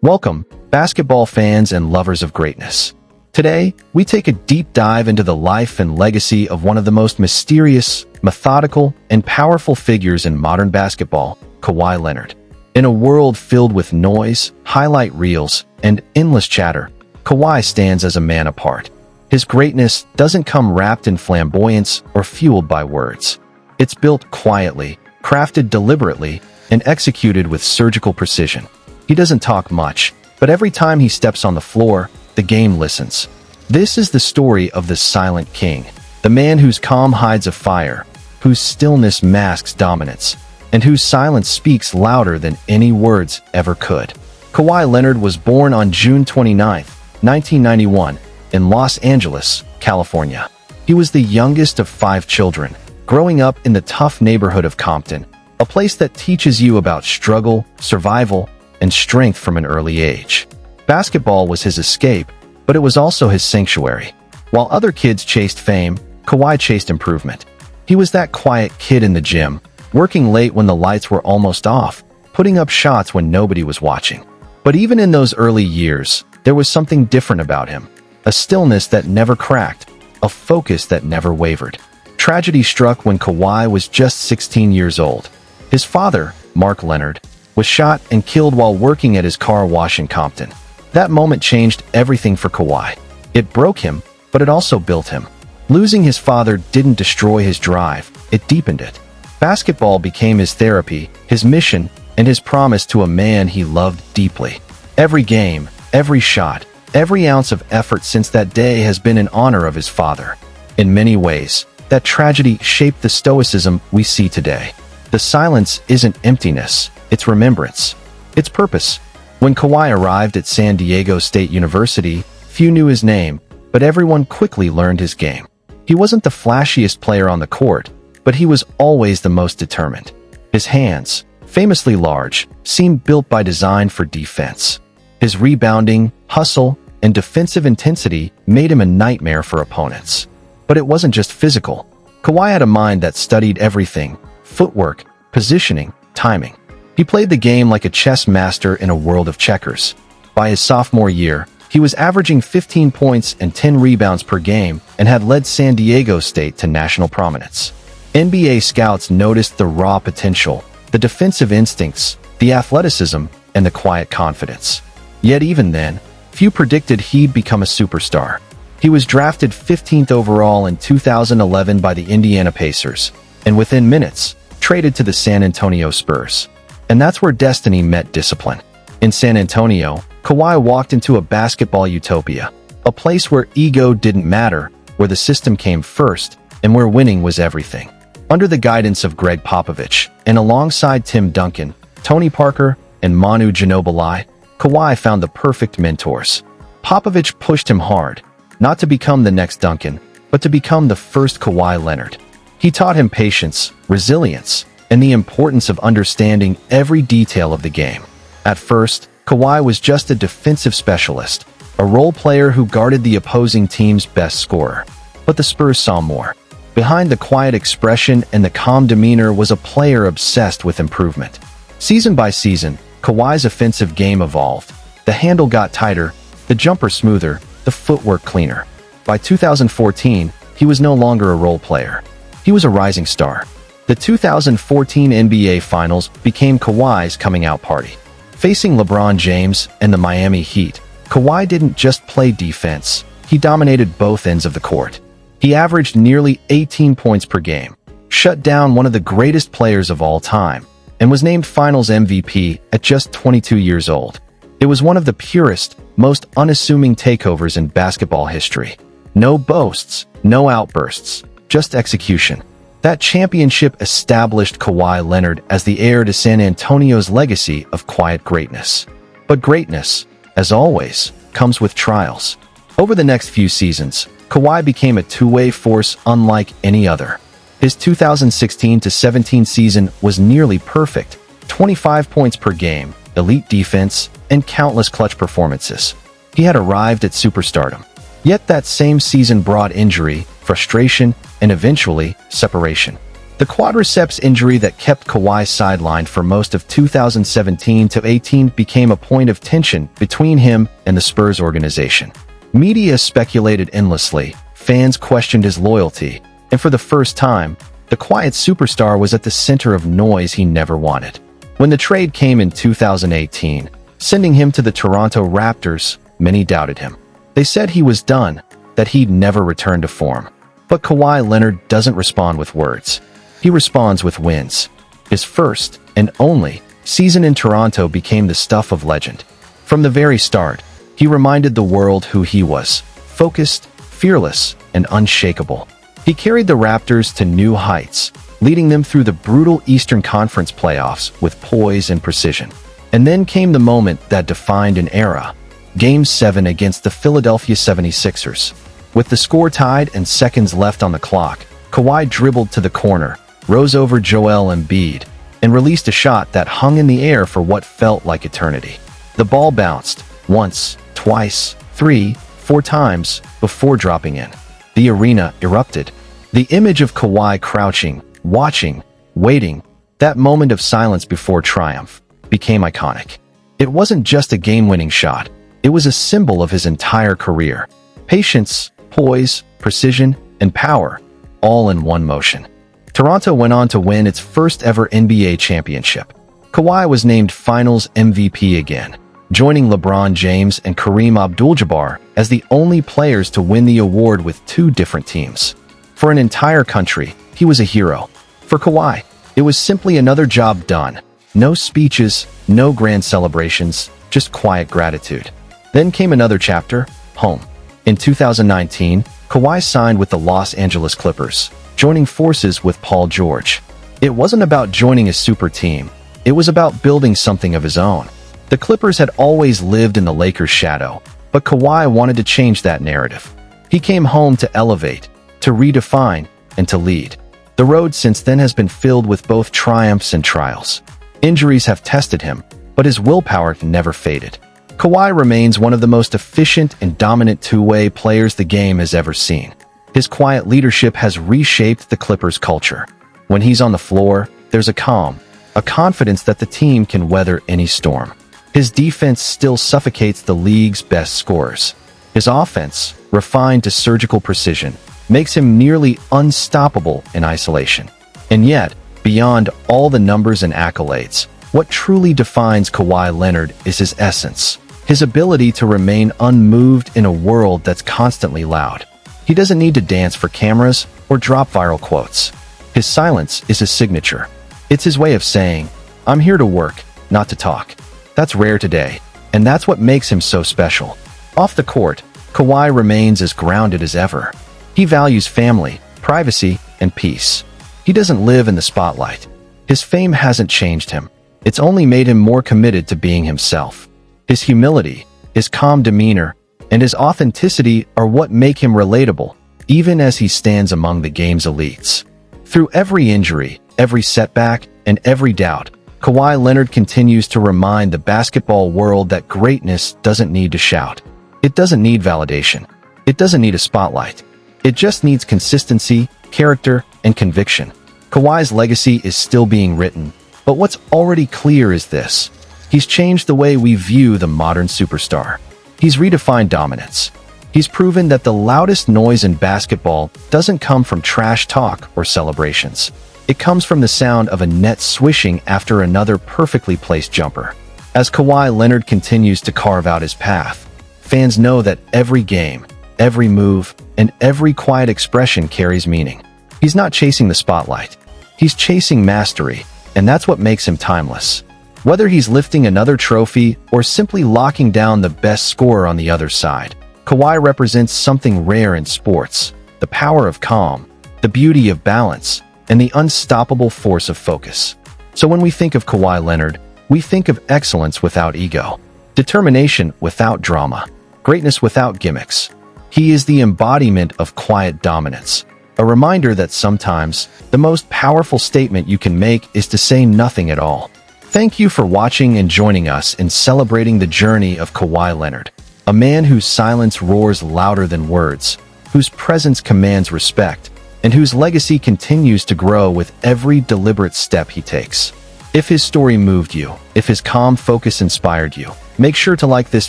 Welcome, basketball fans and lovers of greatness. Today, we take a deep dive into the life and legacy of one of the most mysterious, methodical, and powerful figures in modern basketball, Kawhi Leonard. In a world filled with noise, highlight reels, and endless chatter, Kawhi stands as a man apart. His greatness doesn't come wrapped in flamboyance or fueled by words. It's built quietly, crafted deliberately, and executed with surgical precision. He doesn't talk much, but every time he steps on the floor, the game listens. This is the story of the silent king, the man whose calm hides a fire, whose stillness masks dominance, and whose silence speaks louder than any words ever could. Kawhi Leonard was born on June 29, 1991, in Los Angeles, California. He was the youngest of 5 children, growing up in the tough neighborhood of Compton, a place that teaches you about struggle, survival, and strength from an early age. Basketball was his escape, but it was also his sanctuary. While other kids chased fame, Kawhi chased improvement. He was that quiet kid in the gym, working late when the lights were almost off, putting up shots when nobody was watching. But even in those early years, there was something different about him. A stillness that never cracked, a focus that never wavered. Tragedy struck when Kawhi was just 16 years old. His father, Mark Leonard, was shot and killed while working at his car wash in Compton. That moment changed everything for Kawhi. It broke him, but it also built him. Losing his father didn't destroy his drive, it deepened it. Basketball became his therapy, his mission, and his promise to a man he loved deeply. Every game, every shot, every ounce of effort since that day has been in honor of his father. In many ways, that tragedy shaped the stoicism we see today. The silence isn't emptiness, it's remembrance. It's purpose. When Kawhi arrived at San Diego State University, few knew his name, but everyone quickly learned his game. He wasn't the flashiest player on the court, but he was always the most determined. His hands, famously large, seemed built by design for defense. His rebounding, hustle, and defensive intensity made him a nightmare for opponents. But it wasn't just physical. Kawhi had a mind that studied everything: footwork, positioning, timing. He played the game like a chess master in a world of checkers. By his sophomore year, he was averaging 15 points and 10 rebounds per game and had led San Diego State to national prominence. NBA scouts noticed the raw potential, the defensive instincts, the athleticism, and the quiet confidence. Yet even then, few predicted he'd become a superstar. He was drafted 15th overall in 2011 by the Indiana Pacers, and within minutes, traded to the San Antonio Spurs. And that's where destiny met discipline. In San Antonio, Kawhi walked into a basketball utopia, a place where ego didn't matter, where the system came first, and where winning was everything. Under the guidance of Greg Popovich, and alongside Tim Duncan, Tony Parker, and Manu Ginobili, Kawhi found the perfect mentors. Popovich pushed him hard, not to become the next Duncan, but to become the first Kawhi Leonard. He taught him patience, resilience, and the importance of understanding every detail of the game. At first, Kawhi was just a defensive specialist, a role player who guarded the opposing team's best scorer. But the Spurs saw more. Behind the quiet expression and the calm demeanor was a player obsessed with improvement. Season by season, Kawhi's offensive game evolved. The handle got tighter, the jumper smoother, the footwork cleaner. By 2014, he was no longer a role player. He was a rising star. The 2014 NBA Finals became Kawhi's coming-out party. Facing LeBron James and the Miami Heat, Kawhi didn't just play defense, he dominated both ends of the court. He averaged nearly 18 points per game, shut down one of the greatest players of all time, and was named Finals MVP at just 22 years old. It was one of the purest, most unassuming takeovers in basketball history. No boasts, no outbursts, just execution. That championship established Kawhi Leonard as the heir to San Antonio's legacy of quiet greatness. But greatness, as always, comes with trials. Over the next few seasons, Kawhi became a two-way force unlike any other. His 2016-17 season was nearly perfect: 25 points per game, elite defense, and countless clutch performances. He had arrived at superstardom. Yet that same season brought injury, frustration, and eventually, separation. The quadriceps injury that kept Kawhi sidelined for most of 2017-18 became a point of tension between him and the Spurs organization. Media speculated endlessly, fans questioned his loyalty, and for the first time, the quiet superstar was at the center of noise he never wanted. When the trade came in 2018, sending him to the Toronto Raptors, many doubted him. They said he was done, that he'd never return to form. But Kawhi Leonard doesn't respond with words. He responds with wins. His first, and only, season in Toronto became the stuff of legend. From the very start, he reminded the world who he was: focused, fearless, and unshakable. He carried the Raptors to new heights, leading them through the brutal Eastern Conference playoffs with poise and precision. And then came the moment that defined an era: Game 7 against the Philadelphia 76ers. With the score tied and seconds left on the clock, Kawhi dribbled to the corner, rose over Joel Embiid, and released a shot that hung in the air for what felt like eternity. The ball bounced, once, twice, 3, 4 times, before dropping in. The arena erupted. The image of Kawhi crouching, watching, waiting, that moment of silence before triumph, became iconic. It wasn't just a game-winning shot, it was a symbol of his entire career. Patience, poise, precision, and power, all in one motion. Toronto went on to win its first ever NBA championship. Kawhi was named Finals MVP again, joining LeBron James and Kareem Abdul-Jabbar as the only players to win the award with 2 different teams. For an entire country, he was a hero. For Kawhi, it was simply another job done. No speeches, no grand celebrations, just quiet gratitude. Then came another chapter: home. In 2019, Kawhi signed with the Los Angeles Clippers, joining forces with Paul George. It wasn't about joining a super team. It was about building something of his own. The Clippers had always lived in the Lakers' shadow, but Kawhi wanted to change that narrative. He came home to elevate, to redefine, and to lead. The road since then has been filled with both triumphs and trials. Injuries have tested him, but his willpower never faded. Kawhi remains one of the most efficient and dominant two-way players the game has ever seen. His quiet leadership has reshaped the Clippers' culture. When he's on the floor, there's a calm, a confidence that the team can weather any storm. His defense still suffocates the league's best scorers. His offense, refined to surgical precision, makes him nearly unstoppable in isolation. And yet, beyond all the numbers and accolades, what truly defines Kawhi Leonard is his essence, his ability to remain unmoved in a world that's constantly loud. He doesn't need to dance for cameras or drop viral quotes. His silence is his signature. It's his way of saying, "I'm here to work, not to talk." That's rare today, and that's what makes him so special. Off the court, Kawhi remains as grounded as ever. He values family, privacy, and peace. He doesn't live in the spotlight. His fame hasn't changed him. It's only made him more committed to being himself. His humility, his calm demeanor, and his authenticity are what make him relatable, even as he stands among the game's elites. Through every injury, every setback, and every doubt, Kawhi Leonard continues to remind the basketball world that greatness doesn't need to shout. It doesn't need validation. It doesn't need a spotlight. It just needs consistency, character, and conviction. Kawhi's legacy is still being written, but what's already clear is this: he's changed the way we view the modern superstar. He's redefined dominance. He's proven that the loudest noise in basketball doesn't come from trash talk or celebrations. It comes from the sound of a net swishing after another perfectly placed jumper. As Kawhi Leonard continues to carve out his path, fans know that every game, every move, and every quiet expression carries meaning. He's not chasing the spotlight. He's chasing mastery, and that's what makes him timeless. Whether he's lifting another trophy or simply locking down the best scorer on the other side, Kawhi represents something rare in sports: the power of calm, the beauty of balance, and the unstoppable force of focus. So when we think of Kawhi Leonard, we think of excellence without ego, determination without drama, greatness without gimmicks. He is the embodiment of quiet dominance, a reminder that sometimes the most powerful statement you can make is to say nothing at all. Thank you for watching and joining us in celebrating the journey of Kawhi Leonard, a man whose silence roars louder than words, whose presence commands respect, and whose legacy continues to grow with every deliberate step he takes. If his story moved you, if his calm focus inspired you, make sure to like this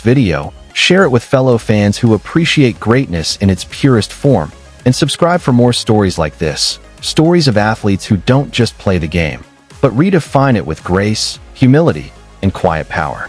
video, share it with fellow fans who appreciate greatness in its purest form, and subscribe for more stories like this, stories of athletes who don't just play the game, but redefine it with grace, humility, and quiet power.